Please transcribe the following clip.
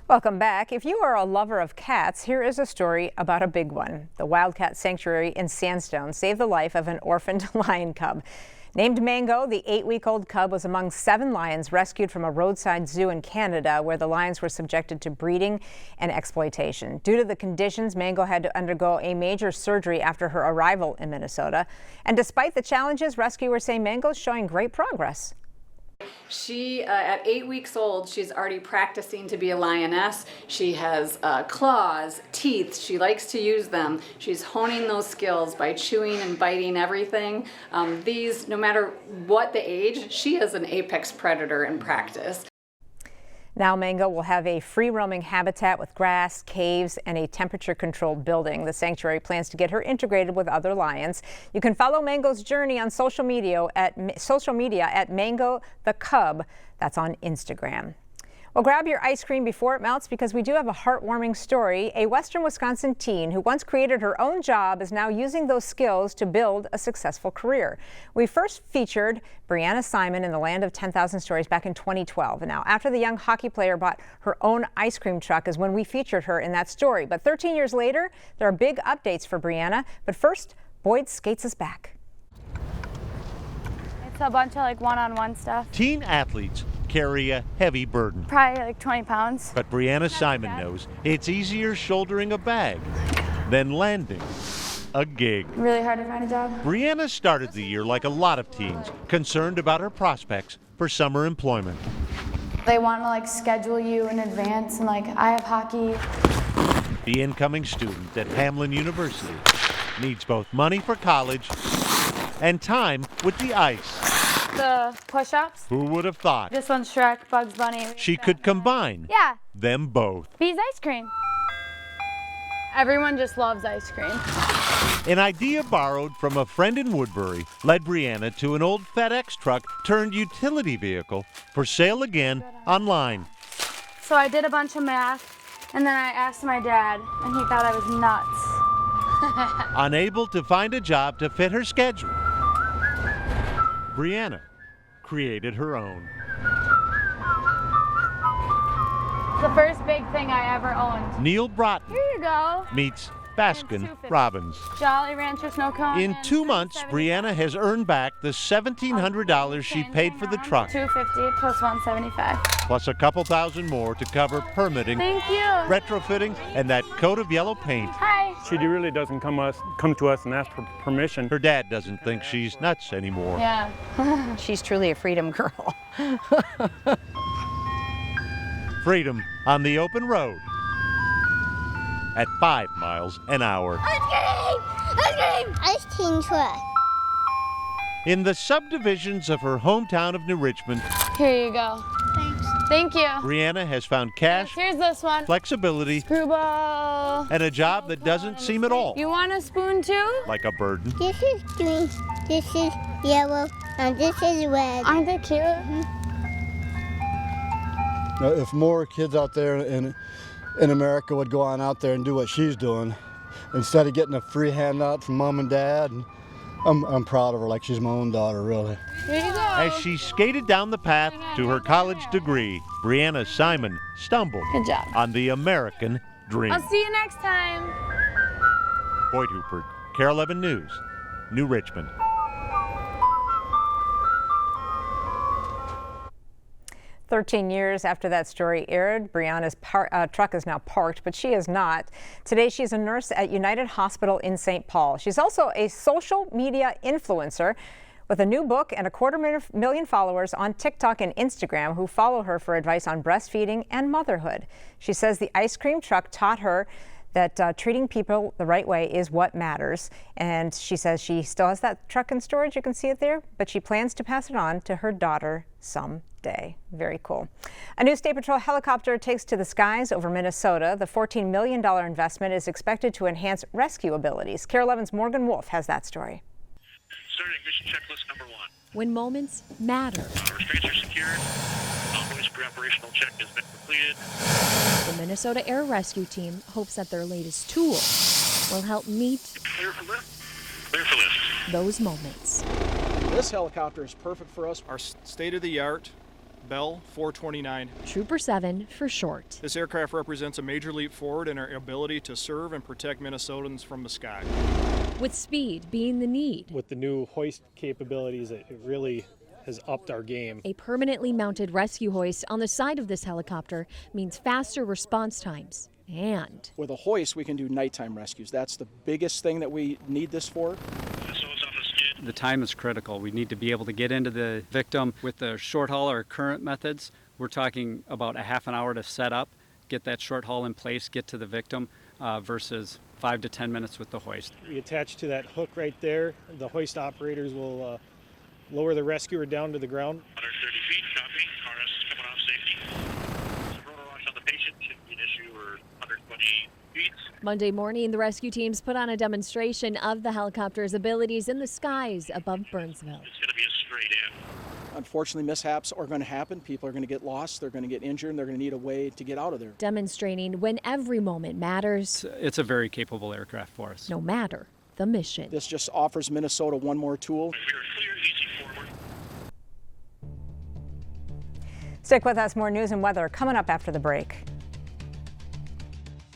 Welcome back. If you are a lover of cats, here is a story about a big one. The Wildcat Sanctuary in Sandstone saved the life of an orphaned lion cub. Named Mango, the 8-week-old cub was among 7 lions rescued from a roadside zoo in Canada where the lions were subjected to breeding and exploitation. Due to the conditions, Mango had to undergo a major surgery after her arrival in Minnesota. And despite the challenges, rescuers say Mango is showing great progress. She, at 8 weeks old, she's already practicing to be a lioness. She has claws, teeth. She likes to use them. She's honing those skills by chewing and biting everything. No matter what the age, she is an apex predator in practice. Now Mango will have a free-roaming habitat with grass, caves, and a temperature-controlled building. The sanctuary plans to get her integrated with other lions. You can follow Mango's journey on social media at Mango the Cub. That's on Instagram. Well, grab your ice cream before it melts because we do have a heartwarming story. A Western Wisconsin teen who once created her own job is now using those skills to build a successful career. We first featured Brianna Simon in the Land of 10,000 Stories back in 2012. And now after the young hockey player bought her own ice cream truck is when we featured her in that story. But 13 years later, there are big updates for Brianna. But first, Boyd Skates is back. It's a bunch of one-on-one stuff. Teen athletes carry a heavy burden. Probably 20 pounds. But Brianna Simon knows it's easier shouldering a bag than landing a gig. Really hard to find a job. Brianna started the year like a lot of teens, concerned about her prospects for summer employment. They want to schedule you in advance and I have hockey. The incoming student at Hamline University needs both money for college and time with the ice. The push-ups. Who would have thought? This one's Shrek, Bugs Bunny. She could combine them both. Bees ice cream. Everyone just loves ice cream. An idea borrowed from a friend in Woodbury led Brianna to an old FedEx truck turned utility vehicle for sale again online. So I did a bunch of math and then I asked my dad and he thought I was nuts. Unable to find a job to fit her schedule, Brianna created her own. The first big thing I ever owned. Neil Broughton Here you go. meets Baskin Robbins. Jolly Rancher snow cone. In 2 months, Brianna has earned back the $1,700 she paid for the truck, $250 plus $175. plus a couple thousand more to cover permitting, Thank you. retrofitting, and that coat of yellow paint. Hi. She really doesn't come to us and ask for permission. Her dad doesn't think she's nuts anymore. Yeah. She's truly a freedom girl. Freedom on the open road at 5 miles an hour. Ice cream truck. In the subdivisions of her hometown of New Richmond, Here you go. Thanks. Thank you. Brianna has found cash, Here's this one. flexibility, Screwball. and a job that doesn't seem at all You want a spoon too? like a burden. This is green, this is yellow, and this is red. Aren't they cute? Now, if more kids out there in America would go on out there and do what she's doing, instead of getting a free handout from mom and dad, I'm proud of her like she's my own daughter, really. Here you go. As she skated down the path to her college degree, Brianna Simon stumbled Good job. on the American dream. I'll see you next time. Boyd Hooper, KARE 11 News, New Richmond. 13 years after that story aired, Brianna's truck is now parked, but she is not. Today, she's a nurse at United Hospital in St. Paul. She's also a social media influencer with a new book and 250,000 followers on TikTok and Instagram who follow her for advice on breastfeeding and motherhood. She says the ice cream truck taught her that treating people the right way is what matters. And she says she still has that truck in storage. You can see it there, but she plans to pass it on to her daughter someday. Very cool. A new State Patrol helicopter takes to the skies over Minnesota. The $14 million investment is expected to enhance rescue abilities. KARE 11's Morgan Wolf has that story. Starting mission checklist number 1. When moments matter. Restraints are secured. Ongoing pre-operational check has been completed. The Minnesota Air Rescue Team hopes that their latest tool will help meet Clear for lift. Clear for lift. those moments. This helicopter is perfect for us. Our state-of-the-art Bell 429. Trooper 7 for short. This aircraft represents a major leap forward in our ability to serve and protect Minnesotans from the sky. With speed being the need, With the new hoist capabilities, it really has upped our game. a permanently mounted rescue hoist on the side of this helicopter means faster response times. And with a hoist, we can do nighttime rescues. That's the biggest thing that we need this for. The time is critical. We need to be able to get into the victim with the short haul or current methods. We're talking about a half an hour to set up, get that short haul in place, get to the victim, versus 5 to 10 minutes with the hoist. We attach to that hook right there. The hoist operators will lower the rescuer down to the ground. 130 feet, copy. RS is coming off safety. The rotor launch on the patient should be an issue or 120 feet. Monday morning, the rescue teams put on a demonstration of the helicopter's abilities in the skies above Burnsville. It's going to be a straight in. Unfortunately, mishaps are going to happen. People are going to get lost, they're going to get injured, and they're going to need a way to get out of there. Demonstrating when every moment matters, It's a very capable aircraft for us. no matter the mission. This just offers Minnesota one more tool. We are clear, easy forward. Stick with us. More news and weather coming up after the break.